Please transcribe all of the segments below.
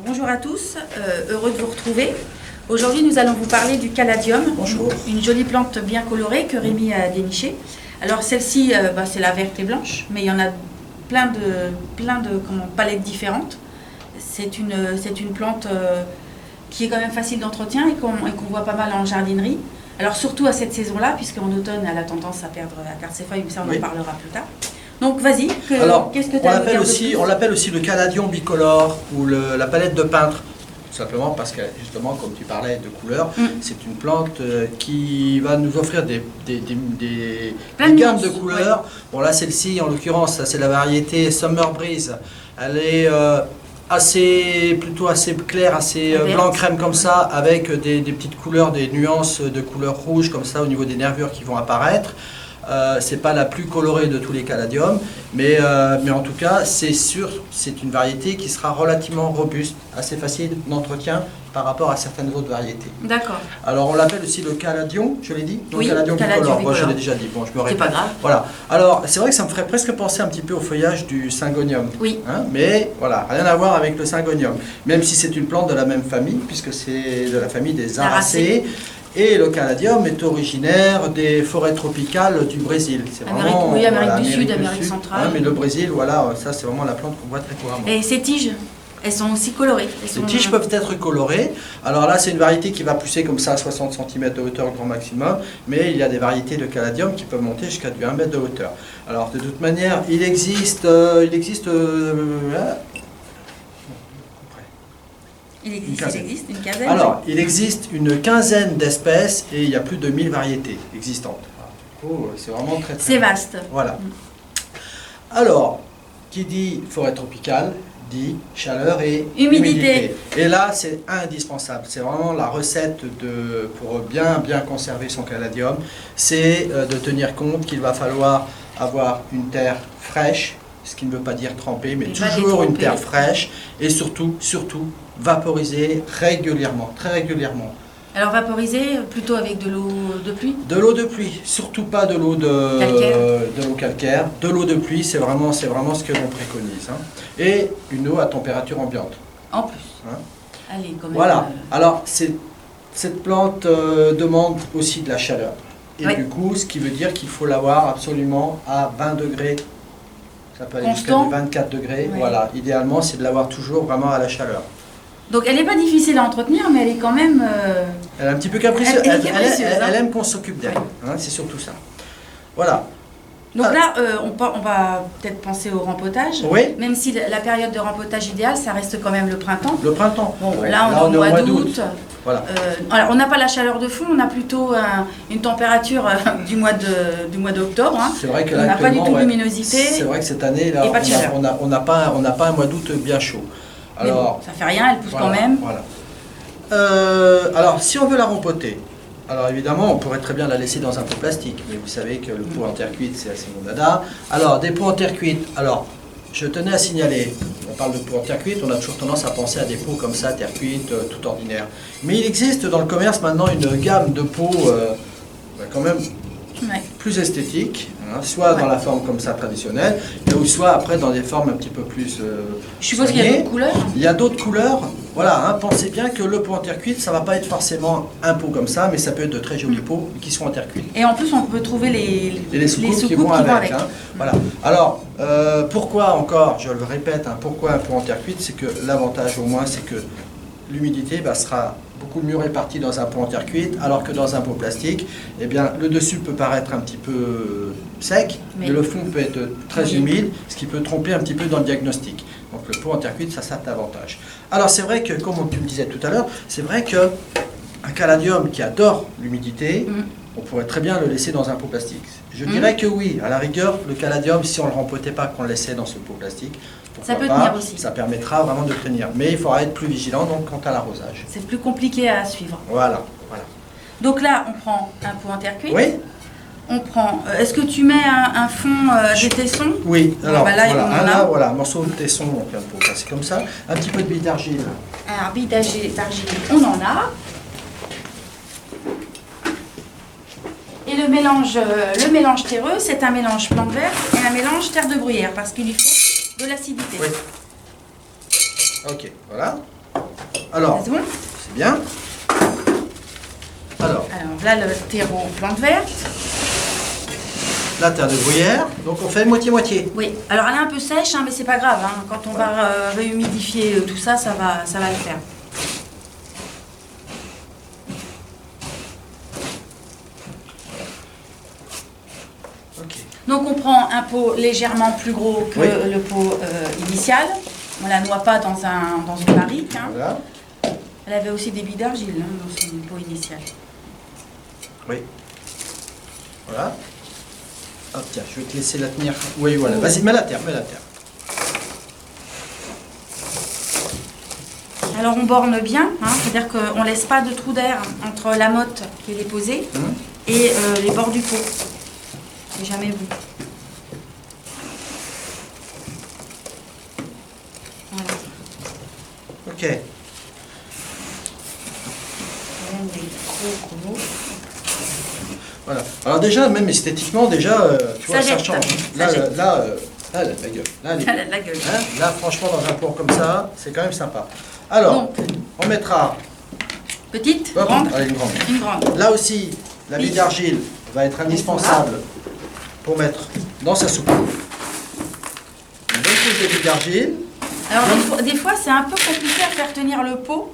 Bonjour à tous, heureux de vous retrouver. Aujourd'hui, nous allons vous parler du caladium. Bonjour. Une jolie plante bien colorée que Rémi a dénichée. Alors celle-ci, c'est la verte et blanche, mais il y en a plein de palettes différentes. C'est une plante qui est quand même facile d'entretien et qu'on voit pas mal en jardinerie. Alors surtout à cette saison-là, puisqu'en automne, elle a tendance à perdre ses feuilles, mais ça on en parlera plus tard. Donc vas-y, qu'est-ce que tu as à nous dire de plus ? On l'appelle aussi le caladium bicolore ou la palette de peintre. Tout simplement parce que justement, comme tu parlais de couleurs, c'est une plante qui va nous offrir des gammes de couleurs. Ouais. Bon là, celle-ci, en l'occurrence, c'est la variété Summer Breeze. Elle est plutôt assez claire, assez blanc crème comme ça, avec des petites couleurs, des nuances de couleurs rouges comme ça au niveau des nervures qui vont apparaître. C'est pas la plus colorée de tous les caladiums, mais en tout cas, c'est sûr, c'est une variété qui sera relativement robuste, assez facile d'entretien par rapport à certaines autres variétés. D'accord. Alors, on l'appelle aussi le caladium, je l'ai dit ? Oui, caladium bicolore. Moi, je l'ai déjà dit, bon, je me répète. C'est pas grave. Voilà. Alors, c'est vrai que ça me ferait presque penser un petit peu au feuillage du syngonium. Oui. Hein, mais voilà, rien à voir avec le syngonium. Même si c'est une plante de la même famille, puisque c'est de la famille des Aracées. Et le caladium est originaire des forêts tropicales du Brésil. Amérique du Sud, Amérique centrale. Hein, mais le Brésil, voilà, ça c'est vraiment la plante qu'on voit très couramment. Et ces tiges, elles sont aussi colorées. Les tiges peuvent être colorées. Alors là, c'est une variété qui va pousser comme ça à 60 cm de hauteur grand maximum. Mais il y a des variétés de caladium qui peuvent monter jusqu'à 1 mètre de hauteur. Alors de toute manière, il existe une quinzaine. Alors, il existe une quinzaine d'espèces et il y a plus de 1000 variétés existantes. Oh, c'est vraiment très c'est vaste. Voilà. Alors, qui dit forêt tropicale, dit chaleur et humidité. Et là, c'est indispensable. C'est vraiment la recette pour bien conserver son caladium. C'est de tenir compte qu'il va falloir avoir une terre fraîche, ce qui ne veut pas dire trempée, mais toujours une terre fraîche et surtout, vaporiser régulièrement, très régulièrement. Alors vaporiser plutôt avec de l'eau de pluie ? De l'eau de pluie, surtout pas de l'eau calcaire. De l'eau de pluie, c'est vraiment ce que l'on préconise. Hein. Et une eau à température ambiante. En plus. Hein. Allez, quand même. Voilà. Alors, cette plante demande aussi de la chaleur. Et du coup, ce qui veut dire qu'il faut l'avoir absolument à 20 degrés. Ça peut aller jusqu'à 24 degrés. Oui. Voilà. Idéalement, c'est de l'avoir toujours vraiment à la chaleur. Donc elle n'est pas difficile à entretenir, mais elle est quand même... Elle est un petit peu capricieuse. Elle aime qu'on s'occupe d'elle. Hein, c'est surtout ça. Voilà. Donc là, on va peut-être penser au rempotage. Oui. Même si la période de rempotage idéale, ça reste quand même le printemps. Le printemps. Bon, là, on est au mois d'août. Voilà. Alors, on n'a pas la chaleur de fond, on a plutôt une température du mois d'octobre. Hein. C'est vrai que là, on n'a pas du tout de luminosité. C'est vrai que cette année, là, on n'a pas un mois d'août bien chaud. Alors, bon, ça fait rien, elle pousse quand même. Voilà. Alors, si on veut la rempoter, alors évidemment, on pourrait très bien la laisser dans un pot plastique. Mais vous savez que le pot en terre cuite, c'est assez mon dada. Alors, des pots en terre cuite. Alors, je tenais à signaler, on parle de pots en terre cuite, on a toujours tendance à penser à des pots comme ça, terre cuite, tout ordinaire. Mais il existe dans le commerce maintenant une gamme de pots quand même plus esthétique, hein, soit dans la forme comme ça traditionnelle, ou soit après dans des formes un petit peu plus je suppose qu'il y a d'autres couleurs. Il y a d'autres couleurs, voilà, hein, pensez bien que le pot en terre cuite, ça ne va pas être forcément un pot comme ça, mais ça peut être de très jolis pots qui sont en terre cuite. Et en plus, on peut trouver les soucoupes qui vont avec. Hein, voilà. Alors, pourquoi encore, je le répète, hein, pourquoi un pot en terre cuite, c'est que l'avantage au moins, c'est que l'humidité sera beaucoup mieux répartie dans un pot en terre cuite, alors que dans un pot plastique, eh bien, le dessus peut paraître un petit peu sec, mais le fond peut être très humide, ce qui peut tromper un petit peu dans le diagnostic. Donc le pot en terre cuite, ça a l'avantage. Alors c'est vrai que, comme tu me disais tout à l'heure, c'est vrai qu'un caladium qui adore l'humidité, on pourrait très bien le laisser dans un pot plastique. Je dirais que oui, à la rigueur, le caladium, si on ne le rempotait pas, qu'on le laissait dans ce pot plastique, ça peut tenir aussi. Ça permettra vraiment de tenir. Mais il faudra être plus vigilant donc, quant à l'arrosage. C'est plus compliqué à suivre. Voilà. Donc là, on prend un pot en terre cuite. Oui. On prend. Est-ce que tu mets un fond de tesson? Oui. Alors, là, voilà, un morceau de tesson, donc un pot, c'est comme ça. Un petit peu de billes d'argile. Un billes d'argile, on en a. Et le mélange terreux, c'est un mélange plante verte et un mélange terre de bruyère parce qu'il lui faut de l'acidité. Oui. Ok, voilà. Alors, C'est bon? c'est bien. Alors, là, le terreau plante verte. la terre de bruyère. Donc, on fait moitié-moitié. Oui, alors elle est un peu sèche, hein, mais c'est pas grave. Hein. Quand on va réhumidifier tout ça, ça va le faire. Ok. Donc on prend un pot légèrement plus gros que le pot initial. On la noie pas dans une barrique. Hein. Voilà. Elle avait aussi des billes d'argile dans son pot initial. Oui. Voilà. Hop, tiens, je vais te laisser la tenir. Oui, voilà. Vas-y, mets la terre, mets la terre. Alors on borne bien, hein, c'est-à-dire qu'on ne laisse pas de trou d'air entre la motte qui est déposée et les bords du pot. C'est jamais vu. Voilà. Ok. Voilà. Alors déjà, même esthétiquement, déjà, tu vois, ça change. Là, elle a de la gueule. Là, elle a de la gueule. Hein, là, franchement, dans un pot comme ça, c'est quand même sympa. Alors, donc, on mettra... Petite, hop, grande. allez, une grande. Une grande. Là aussi, la bille d'argile va être indispensable pour mettre dans sa soupe. Une bonne couche de bille d'argile. Alors, des fois, c'est un peu compliqué à faire tenir le pot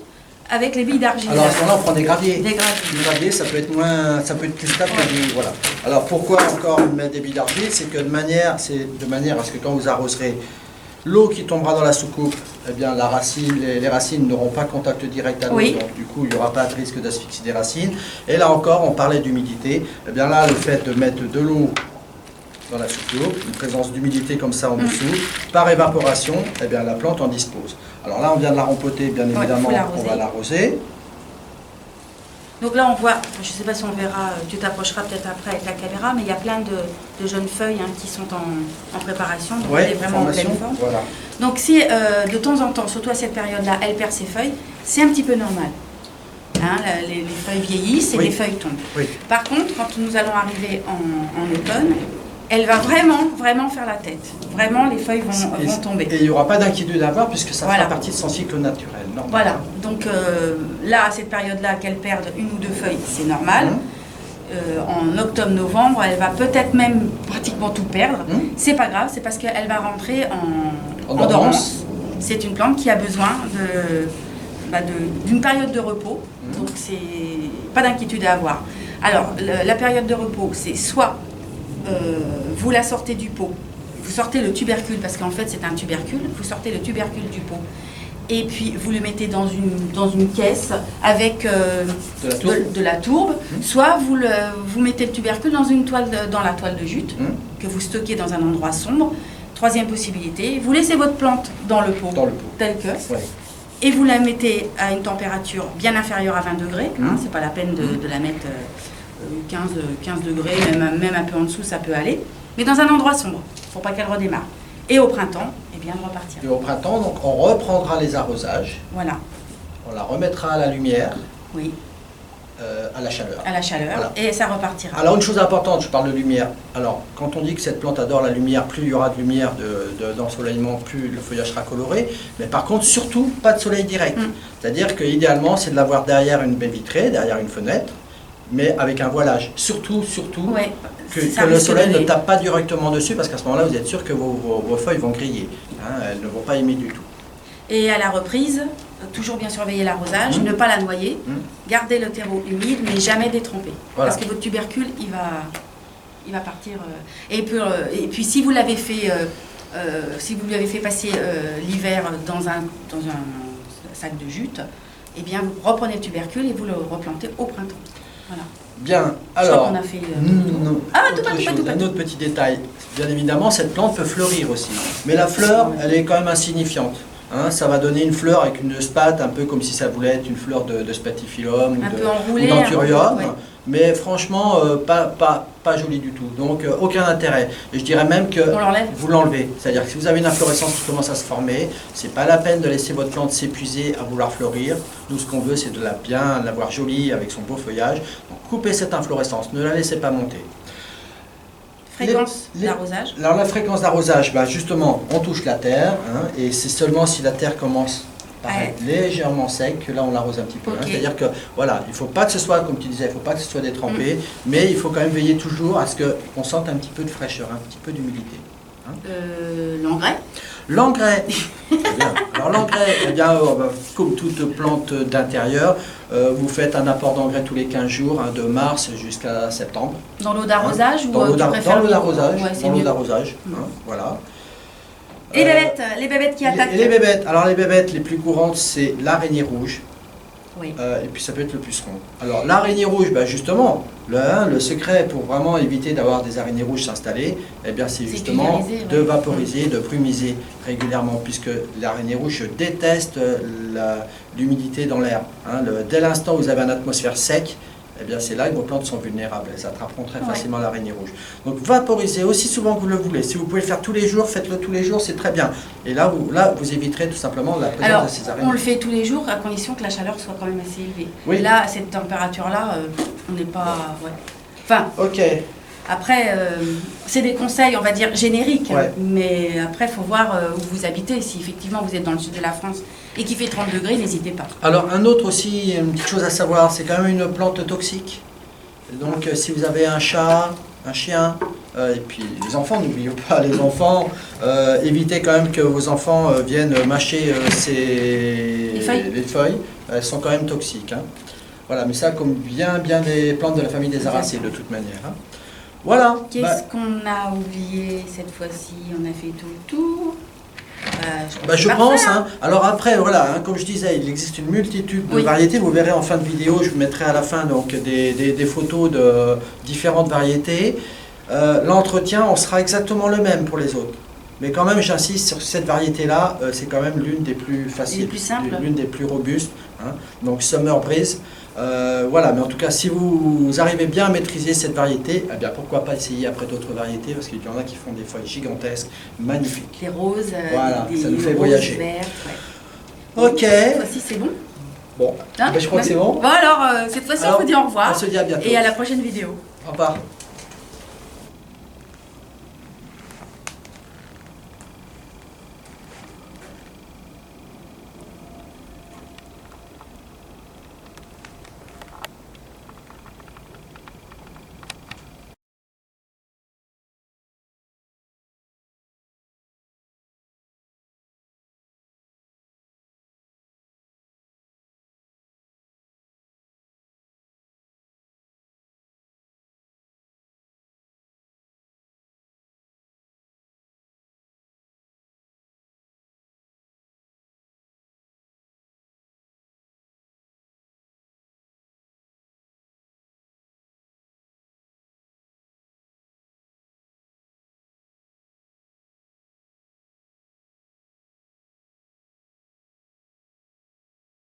avec les billes d'argile. Alors à ce moment-là, on prend des graviers. Des graviers. Les graviers, ça peut être plus stable que du... Voilà. Alors pourquoi encore mettre des billes d'argile? C'est que de manière à ce que quand vous arroserez, l'eau qui tombera dans la soucoupe, eh bien les racines n'auront pas contact direct à l'eau, donc du coup il n'y aura pas de risque d'asphyxie des racines. Et là encore, on parlait d'humidité. Eh bien là, le fait de mettre de l'eau dans la soucoupe, une présence d'humidité comme ça en dessous, par évaporation, eh bien la plante en dispose. Alors là, on vient de la rempoter, bien évidemment, on va l'arroser. Donc là, on voit, je ne sais pas si on verra, tu t'approcheras peut-être après avec la caméra, mais il y a plein de jeunes feuilles qui sont en préparation, donc elle est vraiment en pleine forme. Voilà. Donc si de temps en temps, surtout à cette période-là, elle perd ses feuilles, c'est un petit peu normal. Hein, les feuilles vieillissent et les feuilles tombent. Oui. Par contre, quand nous allons arriver en automne, elle va vraiment faire la tête. Vraiment, les feuilles vont tomber. Et il n'y aura pas d'inquiétude à avoir puisque ça fera partie de son cycle naturel. Normal. Voilà. Donc là, à cette période-là, qu'elle perde une ou deux feuilles, c'est normal. En octobre-novembre, elle va peut-être même pratiquement tout perdre. C'est pas grave, c'est parce qu'elle va rentrer en dormance. C'est une plante qui a besoin d'une période de repos. Donc c'est pas d'inquiétude à avoir. Alors, la période de repos, c'est soit vous la sortez du pot, vous sortez le tubercule, parce qu'en fait c'est un tubercule, vous sortez le tubercule du pot, et puis vous le mettez dans une caisse avec de la tourbe, soit vous mettez le tubercule dans la toile de jute, que vous stockez dans un endroit sombre. Troisième possibilité, vous laissez votre plante dans le pot, tel que, et vous la mettez à une température bien inférieure à 20 degrés, c'est pas la peine de la mettre 15 degrés, même un peu en dessous, ça peut aller. Mais dans un endroit sombre, pour pas qu'elle redémarre. Et au printemps, eh bien, de repartir. Et au printemps, donc, on reprendra les arrosages. Voilà. On la remettra à la lumière. Oui. À la chaleur. À la chaleur, voilà. Et ça repartira. Alors, une chose importante, je parle de lumière. Alors, quand on dit que cette plante adore la lumière, plus il y aura de lumière d'ensoleillement, plus le feuillage sera coloré. Mais par contre, surtout, pas de soleil direct. C'est-à-dire que idéalement, c'est de l'avoir derrière une baie vitrée, derrière une fenêtre, mais avec un voilage. Surtout que le soleil ne tape pas directement dessus, parce qu'à ce moment-là, vous êtes sûr que vos feuilles vont griller. Elles ne vont pas aimer du tout. Et à la reprise, toujours bien surveiller l'arrosage, ne pas la noyer, garder le terreau humide, mais jamais détremper. Voilà. Parce que votre tubercule, il va partir. Et puis si vous l'avez fait, lui avez fait passer l'hiver dans un sac de jute, eh bien vous reprenez le tubercule et vous le replantez au printemps. Voilà. Bien, alors, on a fait, un autre petit détail. Bien évidemment, cette plante peut fleurir aussi. Mais la fleur, elle est quand même insignifiante. hein, ça va donner une fleur avec une spate, un peu comme si ça voulait être une fleur de spathiphyllum ou d'anthurium. Ouais. Mais franchement, pas joli du tout. Donc, aucun intérêt. Et je dirais même que vous l'enlevez. C'est-à-dire que si vous avez une inflorescence qui commence à se former, c'est pas la peine de laisser votre plante s'épuiser à vouloir fleurir. Nous, ce qu'on veut, c'est de l'avoir jolie avec son beau feuillage. Donc, coupez cette inflorescence, ne la laissez pas monter. Fréquence d'arrosage. Alors, la fréquence d'arrosage, bah, justement, on touche la terre. Hein, et c'est seulement si la terre commence être légèrement sec, que là on l'arrose un petit peu. Okay. Hein. C'est-à-dire que voilà, il ne faut pas que ce soit, comme tu disais, il ne faut pas que ce soit détrempé, mais il faut quand même veiller toujours à ce qu'on sente un petit peu de fraîcheur, un petit peu d'humidité. Hein. L'engrais. L'engrais. Alors l'engrais, eh bien, comme toute plante d'intérieur, vous faites un apport d'engrais tous les 15 jours, hein, de mars jusqu'à septembre. Dans l'eau d'arrosage, hein, ou dans l'eau d'arrosage, ouais, voilà. Et les bébêtes qui attaquent. Les bébêtes. Alors les bébêtes les plus courantes, c'est l'araignée rouge. Oui. Et puis ça peut être le puceron. Alors l'araignée rouge, bah, justement, le secret pour vraiment éviter d'avoir des araignées rouges s'installer, eh bien c'est justement de vaporiser, de brumiser régulièrement, puisque l'araignée rouge déteste l'humidité dans l'air. Hein. Dès l'instant où vous avez une atmosphère sec, eh bien c'est là que vos plantes sont vulnérables, elles attraperont très facilement l'araignée rouge. Donc vaporisez aussi souvent que vous le voulez. Si vous pouvez le faire tous les jours, faites-le tous les jours, c'est très bien. Et là, vous éviterez tout simplement la présence de ces araignées. On le fait tous les jours à condition que la chaleur soit quand même assez élevée. Oui. Et là, à cette température-là, on n'est pas... Ouais. Enfin, ok. Après, c'est des conseils, on va dire, génériques. Mais après, il faut voir où vous habitez. Si effectivement vous êtes dans le sud de la France et qu'il fait 30 degrés, n'hésitez pas. Alors, un autre aussi, une petite chose à savoir, c'est quand même une plante toxique. Donc, si vous avez un chat, un chien, et puis les enfants, n'oubliez pas les enfants, évitez quand même que vos enfants viennent mâcher les feuilles. Elles sont quand même toxiques. Hein. Voilà, mais ça, comme bien des plantes de la famille des aracées, de toute manière. Hein. Voilà. Qu'est-ce qu'on a oublié cette fois-ci? On a fait tout le tour. Je pense. Hein. Alors après, voilà, hein, comme je disais, il existe une multitude de variétés. Vous verrez en fin de vidéo, je vous mettrai à la fin donc, des photos de différentes variétés. L'entretien, on sera exactement le même pour les autres. Mais quand même, j'insiste sur cette variété-là, c'est quand même l'une des plus faciles, l'une des plus robustes. Hein. Donc Summer Breeze. Voilà, mais en tout cas, si vous arrivez bien à maîtriser cette variété, eh bien pourquoi pas essayer après d'autres variétés, parce qu'il y en a qui font des feuilles gigantesques, magnifiques. Les roses, voilà, ça nous fait voyager. Vertes, ok. Cette fois-ci, c'est bon. Bon, je crois que c'est bon. Bon alors, cette fois-ci, on vous dit au revoir. On se dit à bientôt. Et à la prochaine vidéo. Au revoir.